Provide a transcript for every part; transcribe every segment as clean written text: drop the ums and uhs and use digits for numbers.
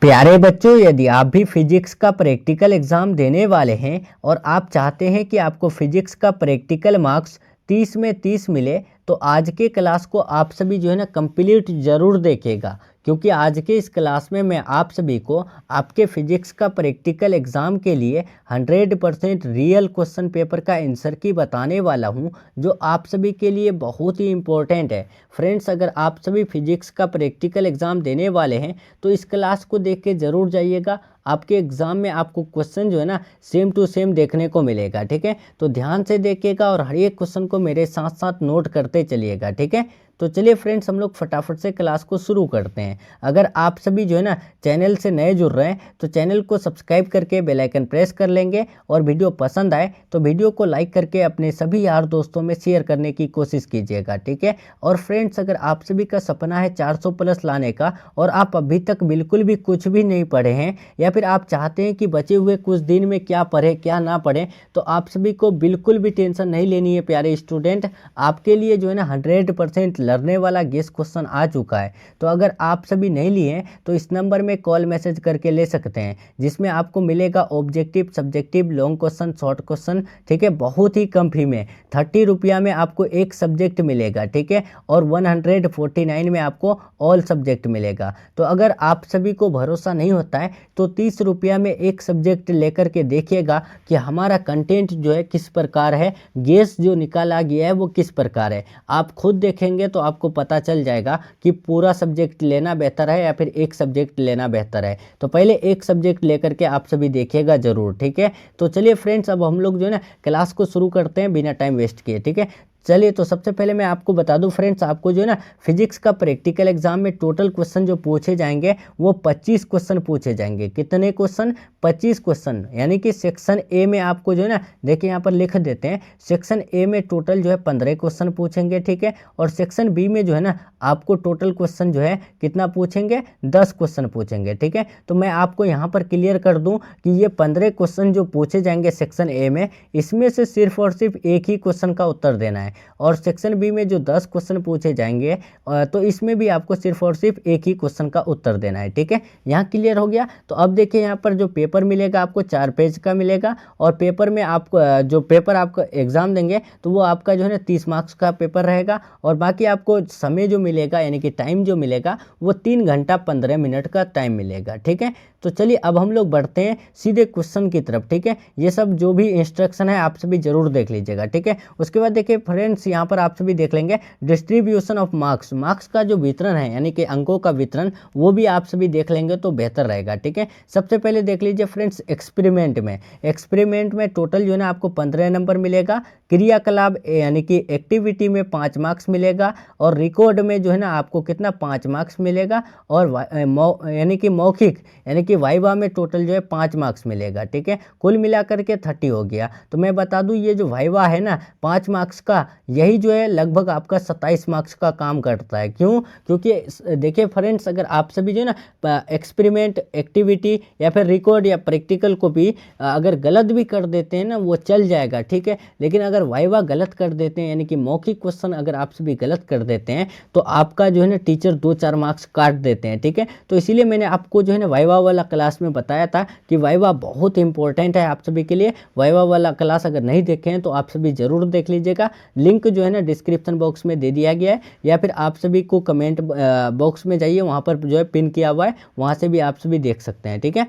प्यारे बच्चों, यदि आप भी फिजिक्स का प्रैक्टिकल एग्ज़ाम देने वाले हैं और आप चाहते हैं कि आपको फिजिक्स का प्रैक्टिकल मार्क्स 30 में 30 मिले, तो आज के क्लास को आप सभी जो है ना कंप्लीट ज़रूर देखिएगा, क्योंकि आज के इस क्लास में मैं आप सभी को आपके फिजिक्स का प्रैक्टिकल एग्ज़ाम के लिए 100% रियल क्वेश्चन पेपर का आंसर की बताने वाला हूं, जो आप सभी के लिए बहुत ही इम्पोर्टेंट है। फ्रेंड्स, अगर आप सभी फिजिक्स का प्रैक्टिकल एग्ज़ाम देने वाले हैं तो इस क्लास को देख के ज़रूर जाइएगा। आपके एग्ज़ाम में आपको क्वेश्चन जो है ना सेम टू सेम देखने को मिलेगा। ठीक है, तो ध्यान से देखिएगा और हर एक क्वेश्चन को मेरे साथ साथ नोट करते चलिएगा। ठीक है, तो चलिए फ्रेंड्स, हम लोग फटाफट से क्लास को शुरू करते हैं। अगर आप सभी जो है ना चैनल से नए जुड़ रहे हैं तो चैनल को सब्सक्राइब करके बेल आइकन प्रेस कर लेंगे, और वीडियो पसंद आए तो वीडियो को लाइक करके अपने सभी यार दोस्तों में शेयर करने की कोशिश कीजिएगा। ठीक है, और फ्रेंड्स, अगर आप सभी का सपना है 400 प्लस लाने का और आप अभी तक बिल्कुल भी कुछ भी नहीं पढ़े हैं, या फिर आप चाहते हैं कि बचे हुए कुछ दिन में क्या पढ़े क्या ना पढ़े, तो आप सभी को बिल्कुल भी टेंशन नहीं लेनी है प्यारे स्टूडेंट। आपके लिए जो है ना 100% लर्ने वाला गेस क्वेश्चन आ चुका है। तो अगर आप सभी नहीं लिए हैं तो इस नंबर में कॉल मैसेज करके ले सकते हैं, जिसमें आपको मिलेगा objective, subjective, long question, short question. ठीक है, बहुत ही कम फी में 30 रुपया में आपको एक सब्जेक्ट मिलेगा। ठीक है, और 149 में आपको ऑल सब्जेक्ट मिलेगा। तो अगर आप सभी को भरोसा नहीं होता है तो 30 रुपया में एक सब्जेक्ट लेकर के देखिएगा कि हमारा कंटेंट जो है किस प्रकार है, गेस जो निकाला गया है वो किस प्रकार है। आप खुद देखेंगे तो आपको पता चल जाएगा कि पूरा सब्जेक्ट लेना बेहतर है या फिर एक सब्जेक्ट लेना बेहतर है। तो पहले एक सब्जेक्ट लेकर के आप सभी देखिएगा ज़रूर। ठीक है, तो चलिए फ्रेंड्स, अब हम लोग जो है ना क्लास को शुरू करते हैं बिना टाइम वेस्ट किए। ठीक है, चलिए, तो सबसे पहले मैं आपको बता दूं फ्रेंड्स, आपको जो है ना फिजिक्स का प्रैक्टिकल एग्जाम में टोटल क्वेश्चन जो पूछे जाएंगे वो 25 क्वेश्चन पूछे जाएंगे। कितने क्वेश्चन? 25 क्वेश्चन। यानी कि सेक्शन ए में आपको जो है ना, देखिए यहाँ पर लिख देते हैं, सेक्शन ए में टोटल जो है 15 क्वेश्चन पूछेंगे। ठीक है, और सेक्शन बी में जो है ना आपको टोटल क्वेश्चन जो है कितना पूछेंगे? 10 क्वेश्चन पूछेंगे। ठीक है, तो मैं आपको यहाँ पर क्लियर कर दूँ कि ये 15 क्वेश्चन जो पूछे जाएंगे सेक्शन ए में, इसमें से सिर्फ और सिर्फ एक ही क्वेश्चन का उत्तर देना है। और सेक्शन बी में जो 10 क्वेश्चन पूछे जाएंगे तो इसमें भी आपको सिर्फ और सिर्फ एक ही क्वेश्चन का उत्तर देना है। ठीक है, यहाँ क्लियर हो गया। तो अब देखिए यहाँ पर जो पेपर मिलेगा आपको 4 पेज का मिलेगा, और पेपर में आपको जो पेपर आपको एग्जाम देंगे तो वो आपका जो है ना 30 मार्क्स का पेपर रहेगा, और बाकी आपको समय जो मिलेगा यानी कि टाइम जो मिलेगा वो 3 घंटा 15 मिनट का टाइम मिलेगा। ठीक है, तो चलिए अब हम लोग बढ़ते हैं सीधे क्वेश्चन की तरफ। ठीक है, ये सब जो भी इंस्ट्रक्शन है आप सभी जरूर देख लीजिएगा। ठीक है, उसके बाद देखिए फ्रेंड्स, यहाँ पर आप सभी देख लेंगे डिस्ट्रीब्यूशन ऑफ मार्क्स, मार्क्स का जो वितरण है यानी कि अंकों का वितरण, वो भी आप सभी देख लेंगे तो बेहतर रहेगा। ठीक है, सबसे पहले देख लीजिए फ्रेंड्स, एक्सपेरिमेंट में टोटल जो है ना आपको 15 नंबर मिलेगा। क्रियाकलाप यानी कि एक्टिविटी में 5 मार्क्स मिलेगा, और रिकॉर्ड में जो है ना आपको कितना? 5 मार्क्स मिलेगा, और यानी कि मौखिक यानी कि वाइवा में टोटल जो है 5 मार्क्स मिलेगा। ठीक है, कुल मिलाकर के 30 हो गया। तो मैं बता दूं, ये जो वाइवा है ना 5 मार्क्स का, यही जो है लगभग आपका 27 मार्क्स का काम करता है। क्यों? क्योंकि देखिए फ्रेंड्स, अगर आप सभी जो है ना एक्सपेरिमेंट, एक्टिविटी या फिर रिकॉर्ड या प्रैक्टिकल को भी अगर गलत भी कर देते हैं ना वो चल जाएगा। ठीक है, लेकिन अगर वाइवा गलत कर देते हैं यानी कि मौखिक क्वेश्चन अगर आप सभी गलत कर देते हैं तो आपका जो है ना टीचर 2-4 मार्क्स काट देते हैं। ठीक है, तो इसीलिए मैंने आपको जो है ना वाइवा वाला क्लास में बताया था कि वाइवा बहुत इंपॉर्टेंट है आप सभी के लिए। वाइवा वाला क्लास अगर नहीं देखे हैं तो आप सभी जरूर देख लीजिएगा। लिंक जो है ना डिस्क्रिप्शन बॉक्स में दे दिया गया है, या फिर आप सभी को कमेंट बॉक्स में जाइए, वहाँ पर जो है पिन किया हुआ है, वहाँ से भी आप सभी देख सकते हैं। ठीक है,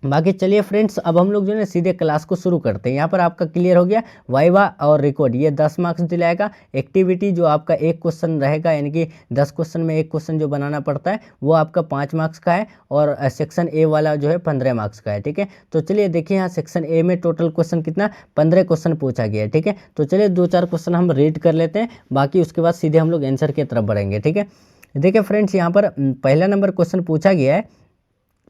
बाकी चलिए फ्रेंड्स, अब हम लोग जो है ना सीधे क्लास को शुरू करते हैं। यहाँ पर आपका क्लियर हो गया, वाइवा और रिकॉर्ड ये 10 मार्क्स दिलाएगा। एक्टिविटी जो आपका एक क्वेश्चन रहेगा यानी कि 10 क्वेश्चन में एक क्वेश्चन जो बनाना पड़ता है वो आपका 5 मार्क्स का है, और सेक्शन ए वाला जो है 15 मार्क्स का है। ठीक है, तो चलिए देखिए यहाँ सेक्शन ए में टोटल क्वेश्चन कितना? 15 क्वेश्चन पूछा गया है। ठीक है, तो चलिए 2-4 क्वेश्चन हम रीड कर लेते हैं, बाकी उसके बाद सीधे हम लोग आंसर की तरफ बढ़ेंगे। ठीक है, देखिए फ्रेंड्स, यहाँ पर पहला नंबर क्वेश्चन पूछा गया है,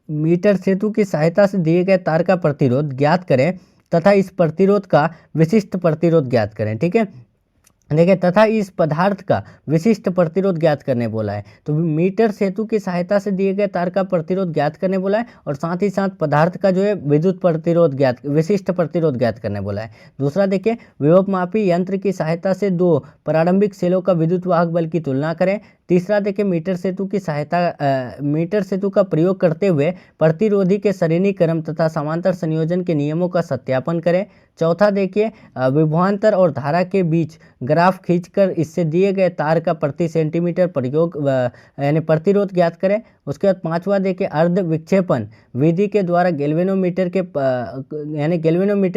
मीटर सेतु की सहायता से दिए गए तार का प्रतिरोध ज्ञात करें तथा इस प्रतिरोध का विशिष्ट प्रतिरोध ज्ञात करें। ठीक है, देखिए, तथा इस पदार्थ का विशिष्ट प्रतिरोध ज्ञात करने बोला है। तो मीटर सेतु की सहायता से दिए गए तार का प्रतिरोध ज्ञात करने बोला है, और साथ ही साथ पदार्थ का जो है विद्युत प्रतिरोध ज्ञात, विशिष्ट प्रतिरोध ज्ञात करने बोला है। दूसरा देखिए, विभव मापी यंत्र की सहायता से 2 प्रारंभिक सेलों का विद्युत वाहक बल की तुलना करें। तीसरा देखिए मीटर सेतु का प्रयोग करते हुए प्रतिरोधी के सरणीक्रम तथा समांतर संयोजन के नियमों का सत्यापन करें। चौथा देखिए विभवांतर और धारा के बीच ग्राफ खींचकर इससे दिए गए तार का प्रति सेंटीमीटर प्रयोग यानी प्रतिरोध ज्ञात करें। उसके बाद पांचवा देखिए अर्ध विक्षेपण विधि के द्वारा गैल्वेनोमीटर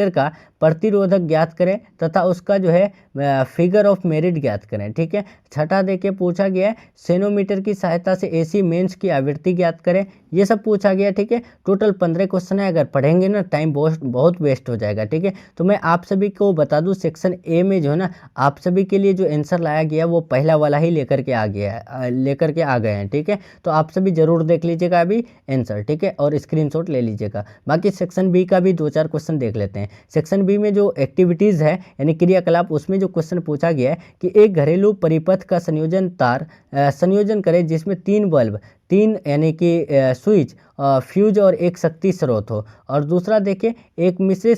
का प्रतिरोधक ज्ञात करें तथा उसका जो है फिगर ऑफ मेरिट ज्ञात करें। ठीक है। छठा देखिए पूछा गया है सेनोमीटर की सहायता से एसी मेंस की आवृत्ति ज्ञात करें। ये सब पूछा गया। ठीक है। टोटल 15 क्वेश्चन है, अगर पढ़ेंगे ना टाइम बहुत वेस्ट हो जाएगा। ठीक है। तो मैं आप सभी को बता दूं सेक्शन ए में जो है ना आप सभी के लिए जो आंसर लाया गया वो पहला वाला ही लेकर के आ गए हैं। ठीक है। तो आप सभी जरूर देख लीजिएगा अभी आंसर। ठीक है। और स्क्रीनशॉट ले लीजिएगा। बाकी सेक्शन बी का भी 2-4 क्वेश्चन देख लेते हैं। सेक्शन बी में जो एक्टिविटीज़ है यानी क्रियाकलाप, उसमें जो क्वेश्चन पूछा गया है कि एक घरेलू परिपथ का संयोजन करें जिसमें 3 बल्ब, 3 यानी कि स्विच, फ्यूज और एक शक्ति स्रोत हो। और दूसरा देखिए एक मिश्रित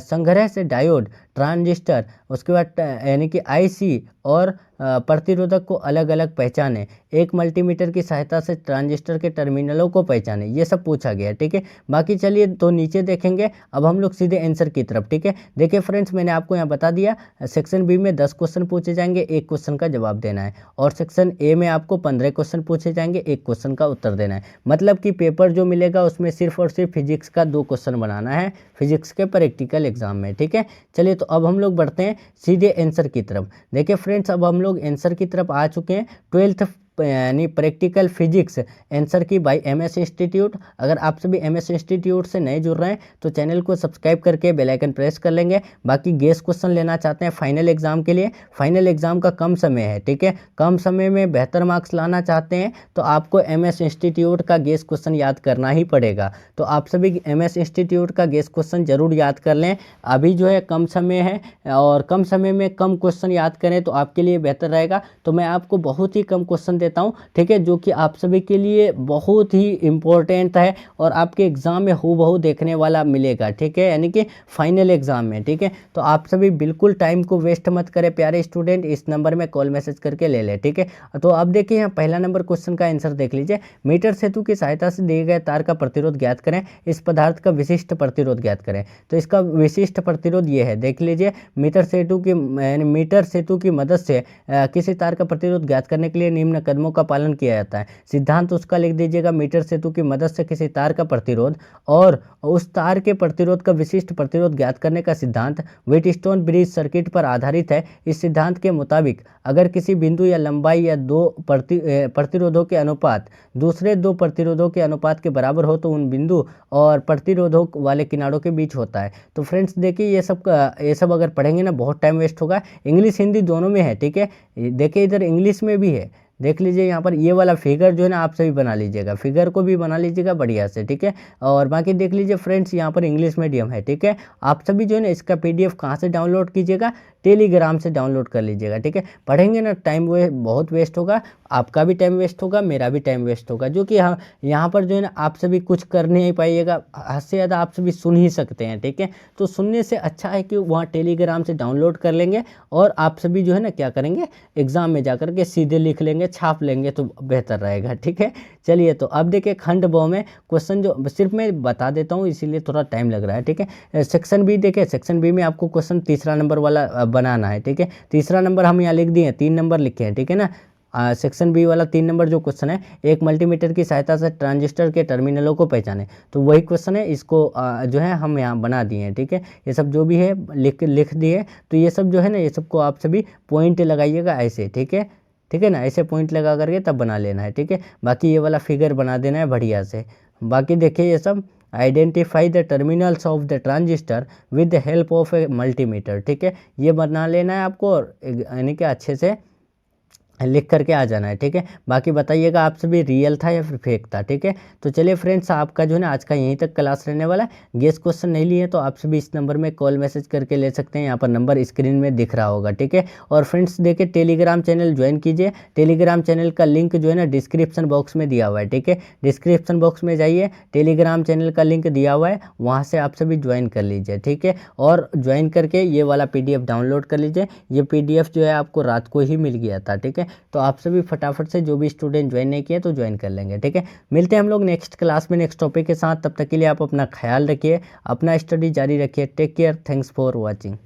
संग्रह से डायोड, ट्रांजिस्टर, उसके बाद यानी कि आईसी और प्रतिरोधक को अलग अलग पहचाने। एक मल्टीमीटर की सहायता से ट्रांजिस्टर के टर्मिनलों को पहचाने। ये सब पूछा गया है। ठीक है। बाकी चलिए तो नीचे देखेंगे। अब हम लोग सीधे आंसर की तरफ। ठीक है। देखिए फ्रेंड्स मैंने आपको यहाँ बता दिया सेक्शन बी में 10 क्वेश्चन पूछे जाएंगे, 1 क्वेश्चन का जवाब देना है। और सेक्शन ए में आपको 15 क्वेश्चन पूछे जाएंगे, 1 क्वेश्चन का उत्तर देना है। मतलब कि पेपर जो मिलेगा उसमें सिर्फ और सिर्फ फिजिक्स का 2 क्वेश्चन बनाना है फिजिक्स के प्रैक्टिकल एग्जाम में। ठीक है। चलिए तो अब हम लोग बढ़ते हैं सीधे आंसर की तरफ। देखिए फ्रेंड्स अब हम लोग आंसर की तरफ आ चुके हैं। 12th यानी प्रैक्टिकल फिजिक्स आंसर की बाय एमएस इंस्टीट्यूट। अगर आप सभी एमएस इंस्टीट्यूट से नए जुड़ रहे हैं तो चैनल को सब्सक्राइब करके बेल आइकन प्रेस कर लेंगे। बाकी गेस क्वेश्चन लेना चाहते हैं फाइनल एग्जाम के लिए, फाइनल एग्जाम का कम समय है। ठीक है। कम समय में बेहतर मार्क्स लाना चाहते हैं तो आपको एमएस इंस्टीट्यूट का गेस क्वेश्चन याद करना ही पड़ेगा। तो आप सभी एमएस इंस्टीट्यूट का गेस क्वेश्चन जरूर याद कर लें। अभी जो है कम समय है और कम समय में कम क्वेश्चन याद करें तो आपके लिए बेहतर रहेगा। तो मैं आपको बहुत ही कम क्वेश्चन देता हूं। ठीक है। जो कि आप सभी के लिए बहुत ही इंपॉर्टेंट है और आपके एग्जाम में हूबहू देखने वाला मिलेगा। ठीक है। यानी कि फाइनल एग्जाम में। ठीक है। तो आप सभी बिल्कुल टाइम को वेस्ट मत करें प्यारे स्टूडेंट, इस नंबर में कॉल मैसेज करके ले लें। ठीक है। तो अब देखिए यहाँ पहला नंबर क्वेश्चन का आंसर देख लीजिए। मीटर सेतु की सहायता से दिए गए तार का प्रतिरोध ज्ञात करें, इस पदार्थ का विशिष्ट प्रतिरोध ज्ञात करें। तो इसका विशिष्ट प्रतिरोध ये है, देख लीजिए। मीटर सेतु की मदद से किसी तार का प्रतिरोध ज्ञात करने के लिए निम्न कदमों का पालन किया जाता है। सिद्धांत उसका लिख दीजिएगा, मीटर सेतु की मदद से किसी तार का प्रतिरोध और उस तार के प्रतिरोध का विशिष्ट प्रतिरोध ज्ञात करने का सिद्धांत व्हीटस्टोन ब्रिज सर्किट पर आधारित है। इस सिद्धांत के मुताबिक अगर किसी बिंदु या लंबाई या 2 प्रतिरोधों के अनुपात दूसरे 2 प्रतिरोधों के अनुपात के बराबर हो तो उन बिंदु और प्रतिरोधों वाले किनारों के बीच होता है। तो फ्रेंड्स देखिए ये सब अगर पढ़ेंगे ना बहुत टाइम वेस्ट होगा। इंग्लिश हिंदी दोनों में है। ठीक है। देखिए इधर इंग्लिश में भी है, देख लीजिए यहाँ पर ये वाला फिगर जो है ना आप सभी बना लीजिएगा, फिगर को भी बना लीजिएगा बढ़िया से। ठीक है। और बाकी देख लीजिए फ्रेंड्स यहाँ पर इंग्लिश मीडियम है। ठीक है। आप सभी जो है ना इसका पीडीएफ कहाँ से डाउनलोड कीजिएगा, टेलीग्राम से डाउनलोड कर लीजिएगा। ठीक है। पढ़ेंगे ना टाइम बहुत वेस्ट होगा, आपका भी टाइम वेस्ट होगा, मेरा भी टाइम वेस्ट होगा। जो कि यहाँ पर जो है ना आप सभी कुछ कर नहीं पाइएगा, हद से ज़्यादा आप सभी सुन ही सकते हैं। ठीक है। तो सुनने से अच्छा है कि वहाँ टेलीग्राम से डाउनलोड कर लेंगे और आप सभी जो है ना क्या करेंगे एग्जाम में जाकर के सीधे लिख लेंगे, छाप लेंगे तो बेहतर रहेगा। ठीक है। चलिए तो अब देखिए खंड ब में क्वेश्चन जो सिर्फ मैं बता देता हूँ इसीलिए थोड़ा टाइम लग रहा है। ठीक है। सेक्शन बी देखिए, सेक्शन बी में आपको क्वेश्चन तीसरा नंबर वाला बनाना है। ठीक है। तीसरा नंबर हम यहाँ लिख दिए, 3 नंबर लिखे हैं। ठीक है ना। सेक्शन बी वाला 3 नंबर जो क्वेश्चन है, एक मल्टीमीटर की सहायता से ट्रांजिस्टर के टर्मिनलों को पहचाने। तो वही क्वेश्चन है, इसको जो है हम यहाँ बना दिए हैं। ठीक है। ये सब जो भी है लिख दिए। तो ये सब जो है ना ये सबको आप सभी पॉइंट लगाइएगा ऐसे। ठीक है। ठीक है ना, ऐसे पॉइंट लगा करके तब बना लेना है। ठीक है। बाकी ये वाला फिगर बना देना है बढ़िया से। बाकी देखिए ये सब identify the terminals of the transistor with the help of A multimeter. ठीक है। ये बना लेना है आपको और यानी कि अच्छे से लिख करके आ जाना है। ठीक है। बाकी बताइएगा आप सभी रियल था या फिर फेक था। ठीक है। तो चलिए फ्रेंड्स आपका जो है ना आज का यहीं तक क्लास रहने वाला है। गेस क्वेश्चन नहीं लिए तो आप सभी इस नंबर में कॉल मैसेज करके ले सकते हैं, यहाँ पर नंबर स्क्रीन में दिख रहा होगा। ठीक है। और फ्रेंड्स देखिए टेलीग्राम चैनल ज्वाइन कीजिए, टेलीग्राम चैनल का लिंक जो है ना डिस्क्रिप्शन बॉक्स में दिया हुआ है। ठीक है। डिस्क्रिप्शन बॉक्स में जाइए, टेलीग्राम चैनल का लिंक दिया हुआ है, वहाँ से आप सभी ज्वाइन कर लीजिए। ठीक है। और ज्वाइन करके ये वाला PDF डाउनलोड कर लीजिए। ये PDF जो है आपको रात को ही मिल गया था। ठीक है। है। तो आप सभी फटाफट से जो भी स्टूडेंट ज्वाइन नहीं किए तो ज्वाइन कर लेंगे, ठीक है। मिलते हैं हम लोग नेक्स्ट क्लास में नेक्स्ट टॉपिक के साथ, तब तक के लिए आप अपना ख्याल रखिए, अपना स्टडी जारी रखिए। Take care, thanks for watching.